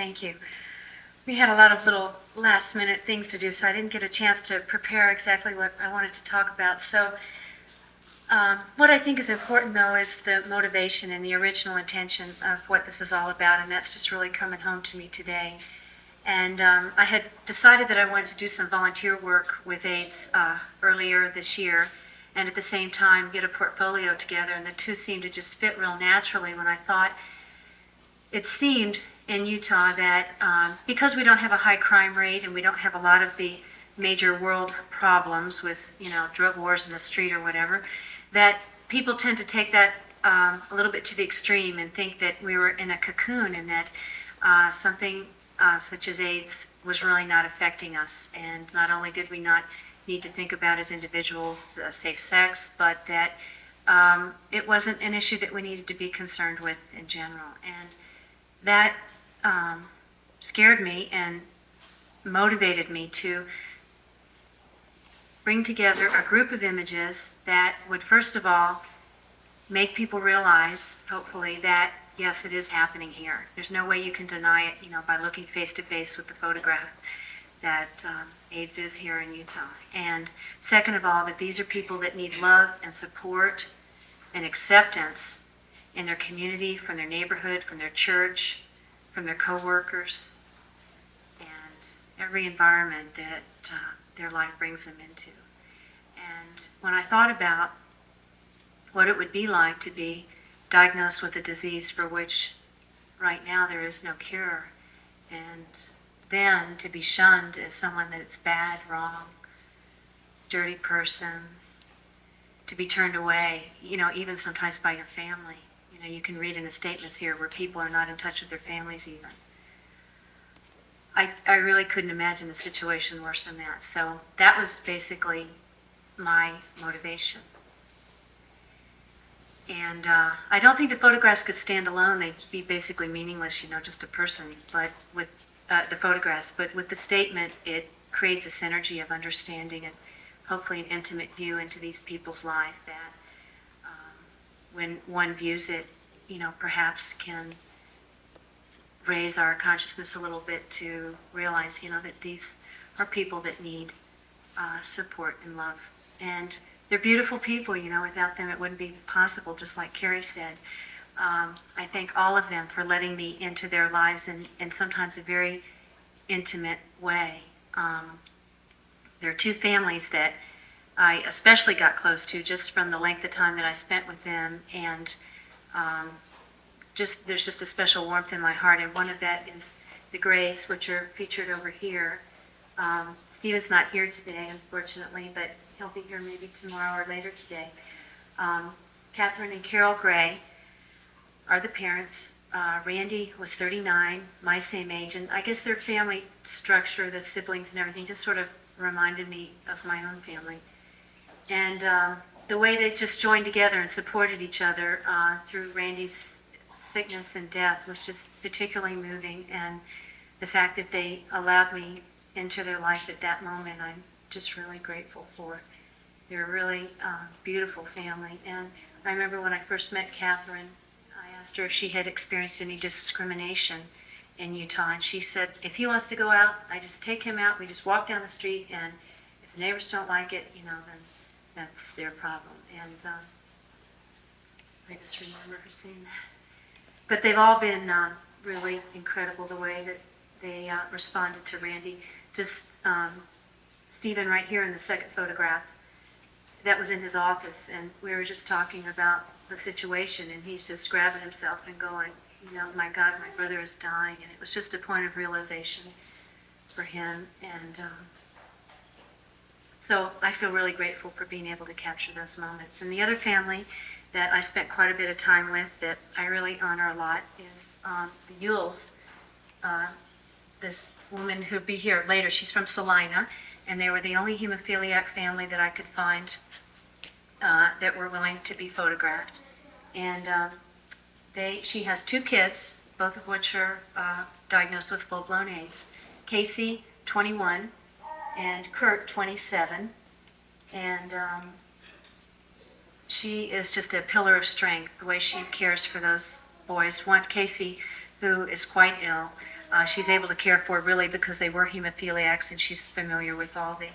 Thank you. We had a lot of little last-minute things to do, so I didn't get a chance to prepare exactly what I wanted to talk about. So what I think is important, though, is the motivation and the original intention of what this is all about, and that's just really coming home to me today. And I had decided that I wanted to do some volunteer work with AIDS earlier this year, and at the same time get a portfolio together, and the two seemed to just fit real naturally when I thought it seemed in Utah that because we don't have a high crime rate and we don't have a lot of the major world problems with, drug wars in the street or whatever, that people tend to take that a little bit to the extreme and think that we were in a cocoon and that something such as AIDS was really not affecting us. And not only did we not need to think about as individuals safe sex, but that it wasn't an issue that we needed to be concerned with in general. And that scared me and motivated me to bring together a group of images that would, first of all, make people realize, hopefully, that yes, it is happening here. There's no way you can deny it, by looking face to face with the photograph, that AIDS is here in Utah. And second of all, that these are people that need love and support and acceptance in their community, from their neighborhood, from their church, from their coworkers, and every environment that their life brings them into. And when I thought about what it would be like to be diagnosed with a disease for which right now there is no cure, and then to be shunned as someone that's bad, wrong, dirty person, to be turned away, even sometimes by your family. You can read in the statements here where people are not in touch with their families even. I really couldn't imagine a situation worse than that. So that was basically my motivation. And I don't think the photographs could stand alone. They'd be basically meaningless, just a person. But with the photographs, but with the statement, it creates a synergy of understanding and hopefully an intimate view into these people's life that when one views it, perhaps can raise our consciousness a little bit to realize, that these are people that need support and love. And they're beautiful people, without them it wouldn't be possible, just like Carrie said. I thank all of them for letting me into their lives in sometimes a very intimate way. There are two families that I especially got close to just from the length of time that I spent with them, and there's just a special warmth in my heart, and one of that is the Grays, which are featured over here. Stephen's not here today, unfortunately, but he'll be here maybe tomorrow or later today. Catherine and Carol Gray are the parents. Randy was 39, my same age, and I guess their family structure, the siblings and everything, just sort of reminded me of my own family. And the way they just joined together and supported each other through Randy's sickness and death was just particularly moving, and the fact that they allowed me into their life at that moment, I'm just really grateful for. They're a really beautiful family. And I remember when I first met Catherine, I asked her if she had experienced any discrimination in Utah, and she said, if he wants to go out, I just take him out, we just walk down the street, and if the neighbors don't like it, then that's their problem. And I just remember her saying that. But they've all been really incredible, the way that they responded to Randy. Just Stephen right here in the second photograph, that was in his office, and we were just talking about the situation, and he's just grabbing himself and going, my God, my brother is dying. And it was just a point of realization for him. And so I feel really grateful for being able to capture those moments. And the other family that I spent quite a bit of time with that I really honor a lot is the Yules. This woman who'll be here later, she's from Salina, and they were the only hemophiliac family that I could find that were willing to be photographed. And she has two kids, both of which are diagnosed with full-blown AIDS. Casey, 21, and Kurt, 27. And she is just a pillar of strength, the way she cares for those boys. One, Casey, who is quite ill, she's able to care for really because they were hemophiliacs, and she's familiar with all the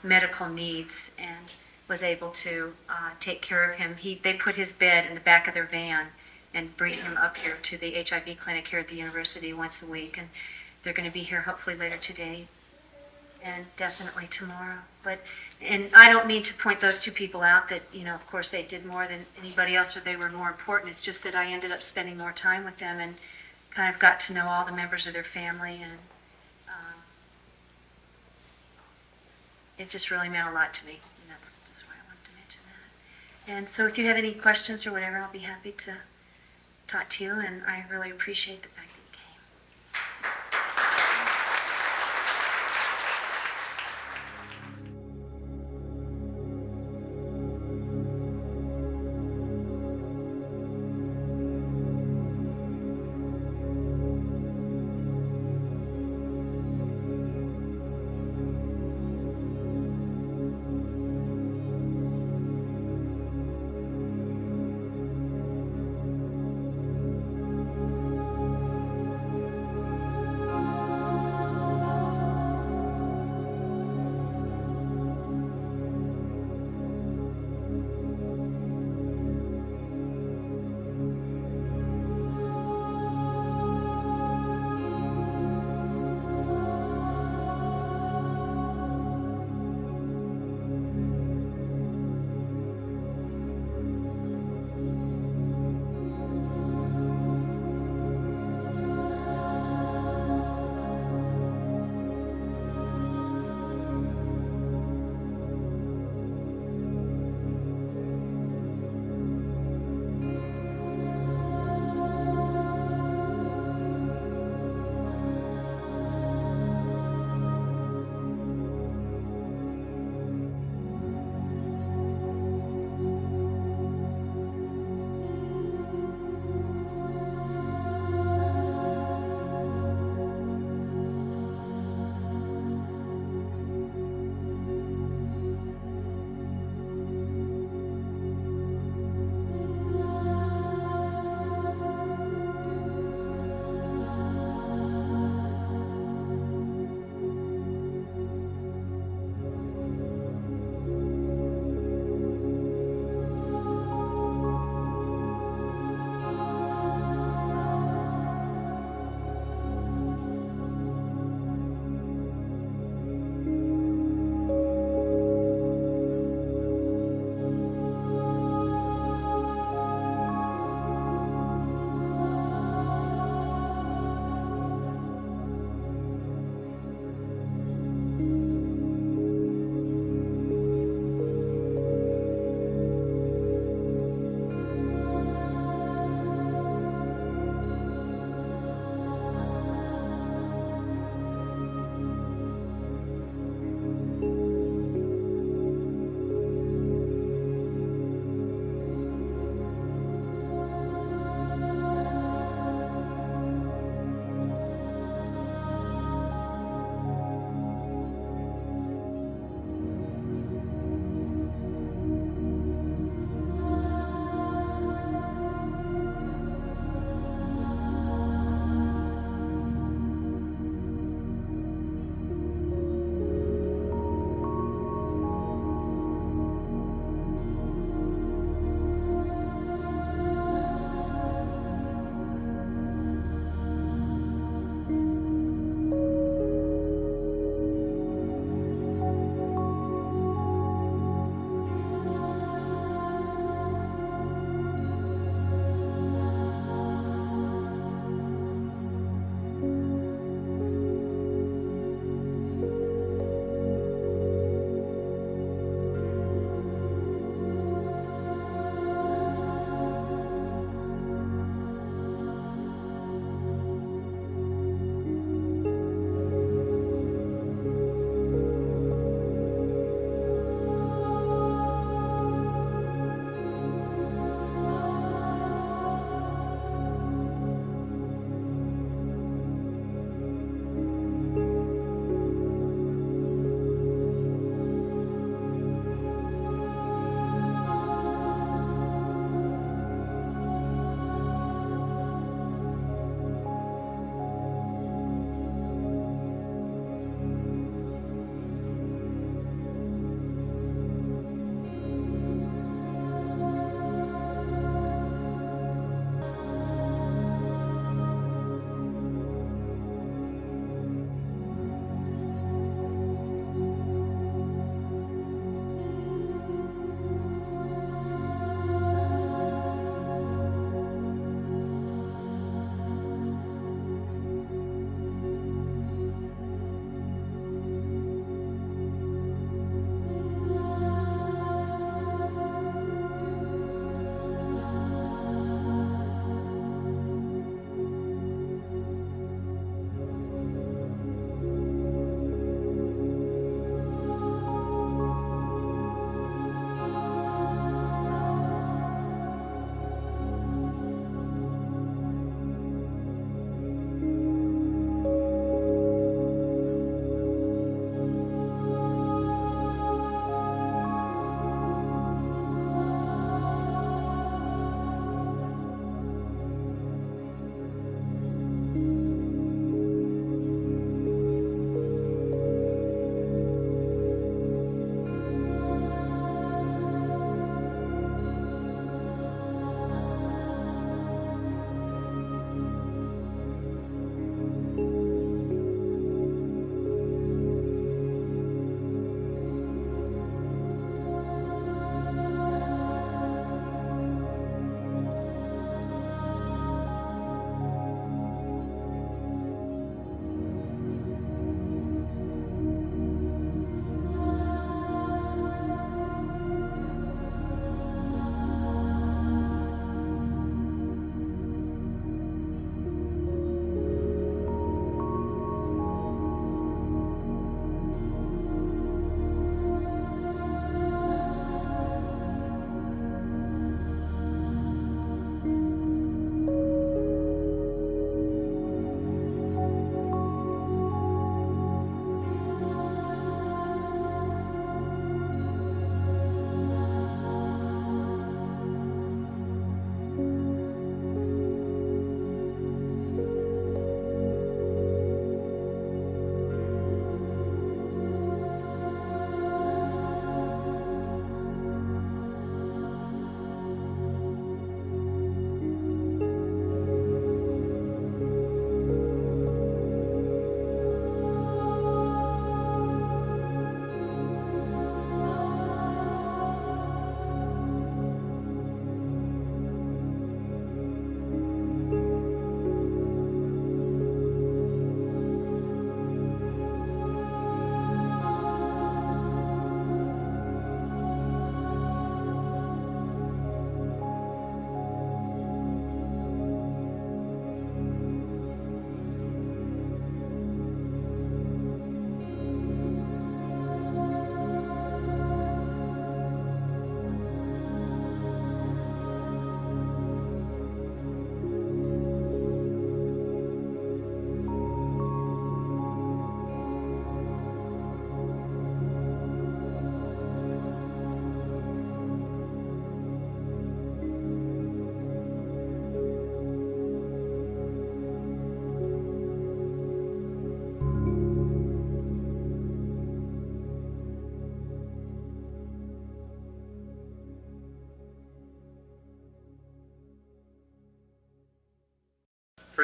medical needs and was able to take care of him. They put his bed in the back of their van and bring him up here to the HIV clinic here at the university once a week. And they're going to be here hopefully later today and definitely tomorrow. And I don't mean to point those two people out that, of course they did more than anybody else or they were more important. It's just that I ended up spending more time with them and kind of got to know all the members of their family, and it just really meant a lot to me. And that's why I wanted to mention that. And so if you have any questions or whatever, I'll be happy to talk to you, and I really appreciate the fact that you came.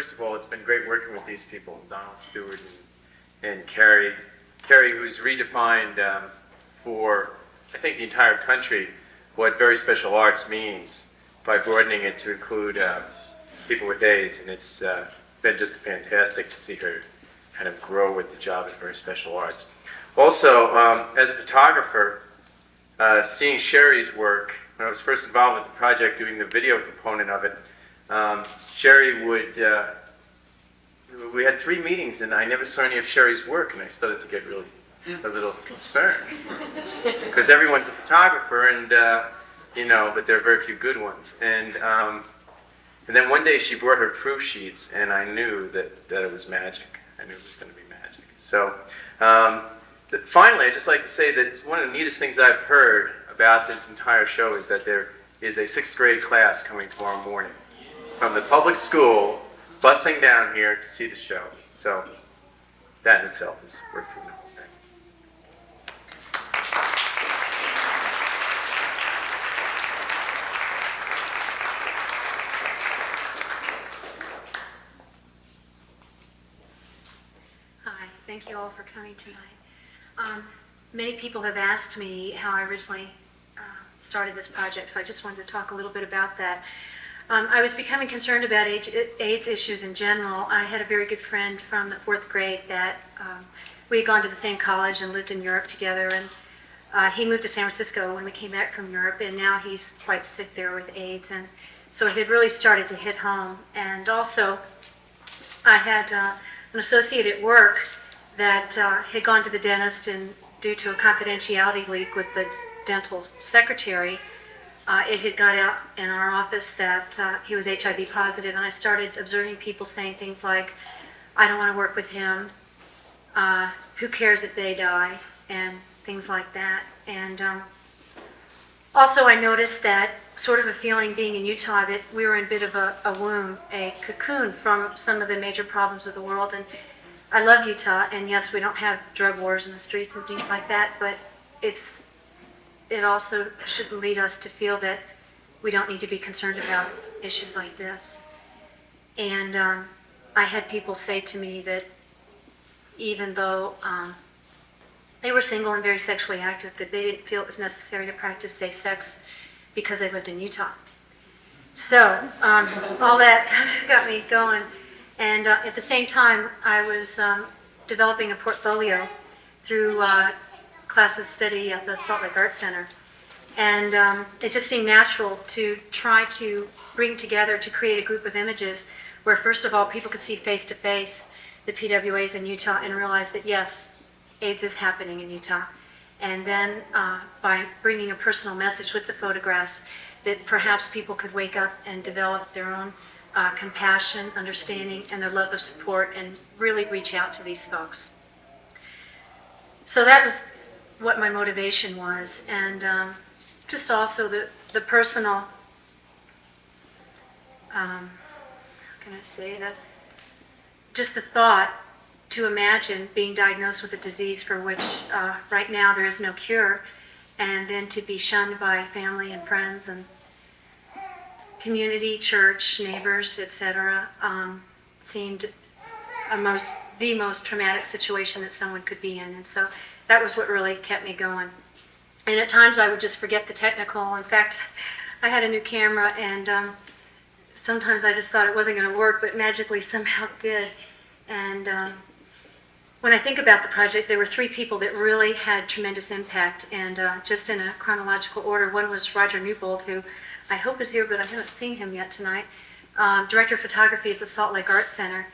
first of all, it's been great working with these people, Donald Stewart and Carrie. Carrie, who's redefined for, I think, the entire country what very special arts means by broadening it to include people with AIDS. And it's been just fantastic to see her kind of grow with the job in very special arts. Also, as a photographer, seeing Sherry's work, when I was first involved with the project, doing the video component of it, Sherry would, we had 3 meetings and I never saw any of Sherry's work, and I started to get really a little concerned. Because everyone's a photographer, and, but there are very few good ones. And then one day she brought her proof sheets, and I knew that it was magic. I knew it was going to be magic. So, finally, I'd just like to say that one of the neatest things I've heard about this entire show is that there is a 6th grade class coming tomorrow morning from the public school, busing down here to see the show. So that in itself is worth the whole thing. Hi, thank you all for coming tonight. Many people have asked me how I originally started this project, so I just wanted to talk a little bit about that. I was becoming concerned about AIDS issues in general. I had a very good friend from the 4th grade that we had gone to the same college and lived in Europe together, and he moved to San Francisco when we came back from Europe, and now he's quite sick there with AIDS, and so it had really started to hit home. And also, I had an associate at work that had gone to the dentist, and due to a confidentiality leak with the dental secretary, it had got out in our office that he was HIV positive, and I started observing people saying things like, I don't want to work with him, who cares if they die, and things like that. And also I noticed that sort of a feeling being in Utah that we were in a bit of a womb, a cocoon from some of the major problems of the world. And I love Utah, and yes, we don't have drug wars in the streets and things like that, but it also shouldn't lead us to feel that we don't need to be concerned about issues like this. And I had people say to me that even though they were single and very sexually active, that they didn't feel it was necessary to practice safe sex because they lived in Utah. So all that kind of got me going. And at the same time, I was developing a portfolio through classes study at the Salt Lake Arts Center. And it just seemed natural to try to bring together, to create a group of images where, first of all, people could see face-to-face the PWAs in Utah and realize that, yes, AIDS is happening in Utah. And then by bringing a personal message with the photographs, that perhaps people could wake up and develop their own compassion, understanding, and their love of support, and really reach out to these folks. So that was what my motivation was, and just also the personal, how can I say that? Just the thought to imagine being diagnosed with a disease for which right now there is no cure, and then to be shunned by family and friends and community, church, neighbors, etc., seemed the most traumatic situation that someone could be in. And so that was what really kept me going. And at times I would just forget the technical. In fact, I had a new camera, and sometimes I just thought it wasn't going to work, but magically somehow it did. And when I think about the project, there were 3 people that really had tremendous impact, and just in a chronological order. One was Roger Newbold, who I hope is here, but I haven't seen him yet tonight, director of photography at the Salt Lake Arts Center,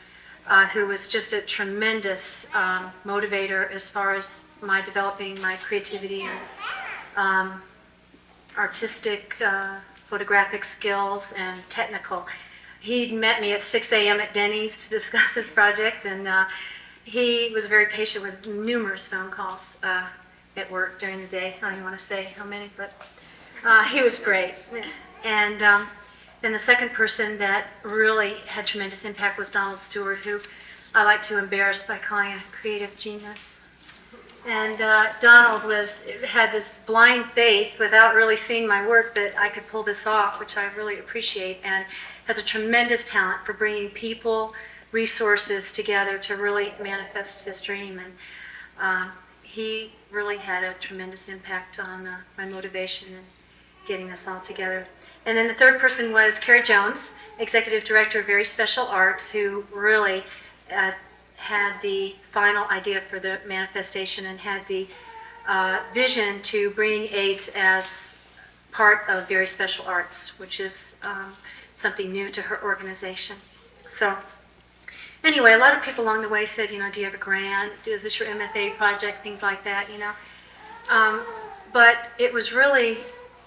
who was just a tremendous motivator as far as my developing my creativity and artistic, photographic skills and technical. He'd met me at 6 a.m. at Denny's to discuss his project, and he was very patient with numerous phone calls at work during the day. I don't even want to say how many, but he was great. And then the second person that really had tremendous impact was Donald Stewart, who I like to embarrass by calling a creative genius. And Donald had this blind faith without really seeing my work that I could pull this off, which I really appreciate, and has a tremendous talent for bringing people, resources together to really manifest his dream. And he really had a tremendous impact on my motivation in getting us all together. And then the third person was Carrie Jones, Executive Director of Very Special Arts, who really had the final idea for the manifestation and had the vision to bring AIDS as part of Very Special Arts, which is something new to her organization. So anyway, a lot of people along the way said, do you have a grant? Is this your MFA project? Things like that, But it was really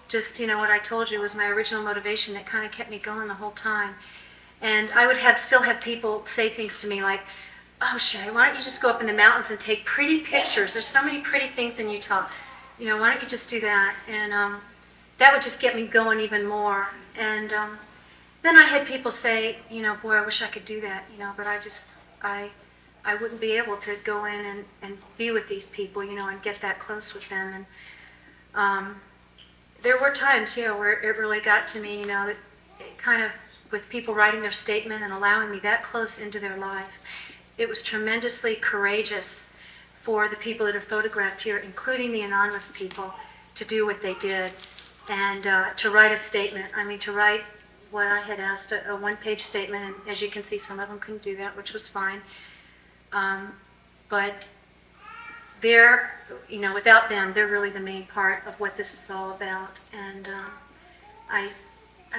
just, what I told you was my original motivation that kind of kept me going the whole time. And I would still have people say things to me like, oh, Sherry, why don't you just go up in the mountains and take pretty pictures? There's so many pretty things in Utah. Why don't you just do that? And that would just get me going even more. And then I had people say, boy, I wish I could do that, but I wouldn't be able to go in and be with these people, and get that close with them. And there were times, where it really got to me, that it kind of, with people writing their statement and allowing me that close into their life, it was tremendously courageous for the people that are photographed here, including the anonymous people, to do what they did and to write a statement. To write what I had asked, a one-page statement, and as you can see, some of them couldn't do that, which was fine. But they're, without them, they're really the main part of what this is all about. And I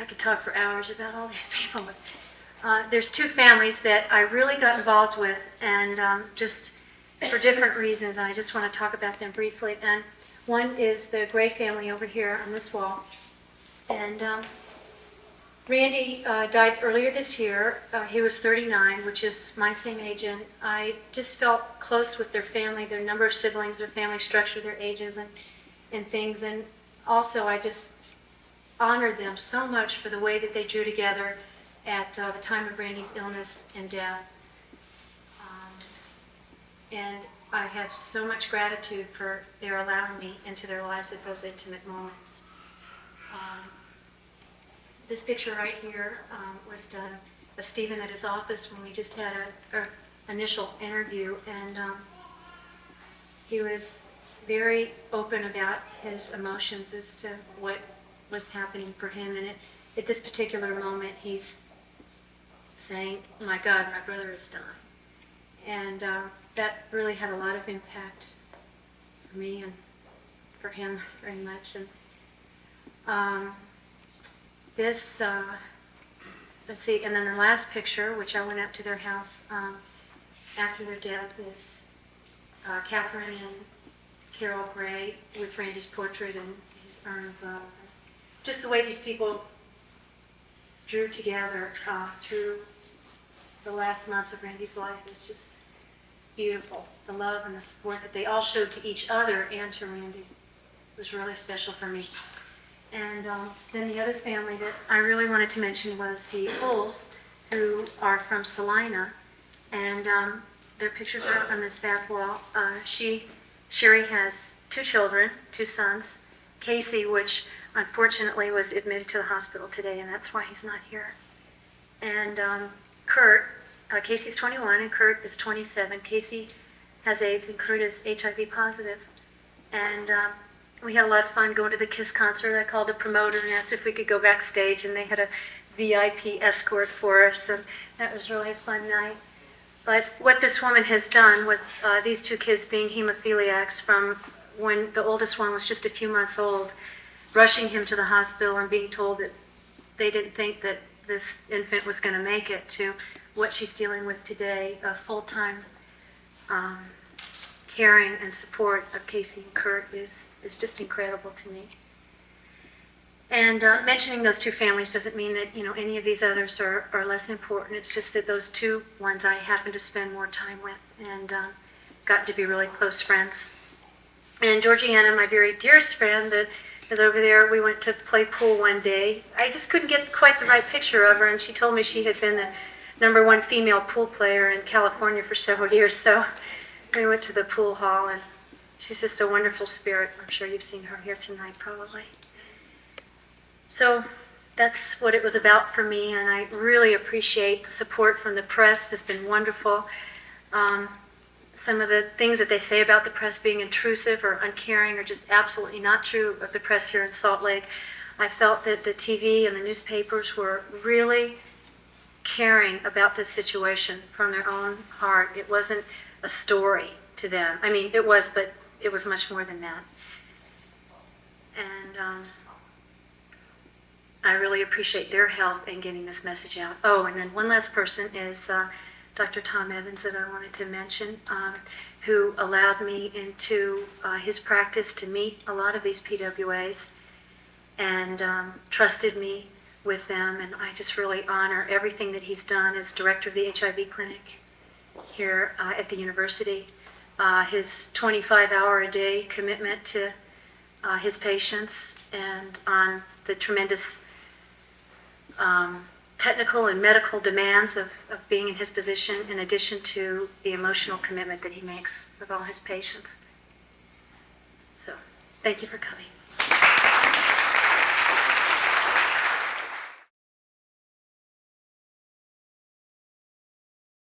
could talk for hours about all these people. But there's two families that I really got involved with, and just for different reasons, and I just want to talk about them briefly. And one is the Gray family over here on this wall. And Randy died earlier this year. He was 39, which is my same age, and I just felt close with their family, their number of siblings, their family structure, their ages, and things. And also, I just honored them so much for the way that they drew together at the time of Randy's illness and death. And I have so much gratitude for their allowing me into their lives at those intimate moments. This picture right here was done of Stephen at his office when we just had an initial interview, and he was very open about his emotions as to what was happening for him. And at this particular moment, he's saying, "My God, my brother is dying." And that really had a lot of impact for me and for him very much. And this, let's see, and then the last picture, which I went up to their house after their death, is Catherine and Carol Gray with Randy's portrait and his urn above. Just the way these people drew together through the last months of Randy's life is just beautiful. The love and the support that they all showed to each other and to Randy was really special for me. And then the other family that I really wanted to mention was the Hulls, who are from Salina, and their pictures are up on this back wall. Sherry has two children, two sons. Casey, which unfortunately was admitted to the hospital today, and that's why he's not here. And Kurt, Casey's 21 and Kurt is 27. Casey has AIDS and Kurt is HIV positive. And we had a lot of fun going to the KISS concert. I called the promoter and asked if we could go backstage, and they had a VIP escort for us, and that was really a fun night. But what this woman has done with these two kids being hemophiliacs from when the oldest one was just a few months old, rushing him to the hospital and being told that they didn't think that this infant was going to make it, to what she's dealing with today, a full-time caring and support of Casey and Kurt is just incredible to me. And mentioning those two families doesn't mean that any of these others are less important. It's just that those two ones I happen to spend more time with and got to be really close friends. And Georgiana, my very dearest friend that is over there, we went to play pool one day. I just couldn't get quite the right picture of her, and she told me she had been the #1 female pool player in California for several years. So we went to the pool hall, and she's just a wonderful spirit. I'm sure you've seen her here tonight, probably. So that's what it was about for me, and I really appreciate the support from the press. Has been wonderful. Some of the things that they say about the press being intrusive or uncaring are just absolutely not true of the press here in Salt Lake. I felt that the TV and the newspapers were really caring about this situation from their own heart. It wasn't a story to them. I mean, it was, but it was much more than that. And I really appreciate their help in getting this message out. Oh, and then one last person is Dr. Tom Evans that I wanted to mention, who allowed me into his practice to meet a lot of these PWAs and trusted me with them. And I just really honor everything that he's done as director of the HIV clinic here at the university. His 25-hour-a-day commitment to his patients and on the tremendous technical and medical demands of being in his position, in addition to the emotional commitment that he makes with all his patients. So, thank you for coming.